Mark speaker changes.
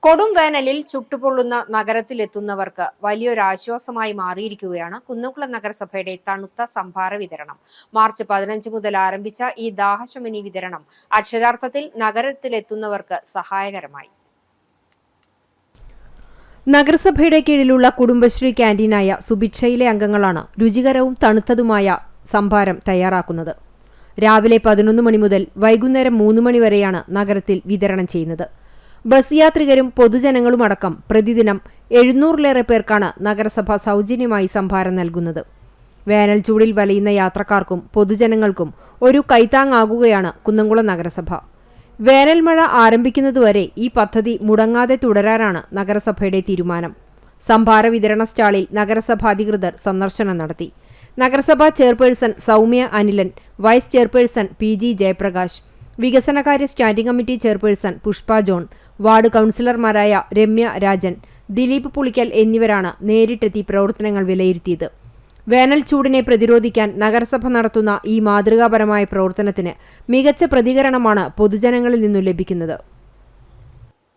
Speaker 1: കൊടും വേനലിൽ ചുട്ടുപൊള്ളുന്ന നഗരത്തിലെത്തുന്നവർക്ക് വലിയൊരാശ്വാസമായി മാറിയിരിക്കുകയാണ് കുന്നംകുളം നഗരസഭയുടെ തണുത്ത സംഭാര വിതരണം. മാർച്ച് 15 മുതൽ ആരംഭിച്ച ഈ ദാഹശമനി വിതരണം അക്ഷരാർത്ഥത്തിൽ നഗരത്തിലെത്തുന്നവർക്ക് സഹായകരമായി. നഗരസഭയുടെ കീഴിലുള്ള കുടുംബശ്രീ ക്യാന്റീനായ സുഭിക്ഷയിലെ അംഗങ്ങളാണ് രുചികരവും തണുത്തതുമായ സംഭാരം തയ്യാറാക്കുന്നത്. രാവിലെ 11 മണി മുതൽ വൈകുന്നേരം 3 മണി വരെയാണ് നഗരത്തിൽ വിതരണം ചെയ്യുന്നത്. ബസ് യാത്രികരും പൊതുജനങ്ങളുമടക്കം പ്രതിദിനം 700-ലേറെ പേർക്കാണ് നഗരസഭ സൗജന്യമായി സംഭാരം നൽകുന്നത്. വേനൽ ചൂടിൽ വലയുന്ന യാത്രക്കാർക്കും പൊതുജനങ്ങൾക്കും ഒരു കൈത്താങ്ങാകുകയാണ് കുന്നംകുളം നഗരസഭ. വേനൽ മഴ ആരംഭിക്കുന്നതുവരെ ഈ പദ്ധതി മുടങ്ങാതെ തുടരാനാണ് നഗരസഭയുടെ തീരുമാനം. സംഭാര വിതരണ സ്റ്റാളിൽ നഗരസഭ അധികൃതർ സന്ദർശനം നടത്തി. നഗരസഭാ chairperson Soumya Anilan, vice chairperson PG Jayaprakash, വികസനകാര്യ standing committee chairperson Pushpa John, ward കൗൺസിലർമാരായ രമ്യ രാജൻ, ദിലീപ് പുളിക്കൽ എന്നിവരാണ് നേരിട്ടെത്തി പ്രവർത്തനങ്ങൾ വിലയിരുത്തിയത്. വേനൽ ചൂടിനെ പ്രതിരോധിക്കാൻ നഗരസഭ നടത്തുന്ന ഈ മാതൃകാപരമായ പ്രവർത്തനത്തിന് മികച്ച പ്രതികരണമാണ് പൊതുജനങ്ങളിൽ നിന്നു ലഭിക്കുന്നത്.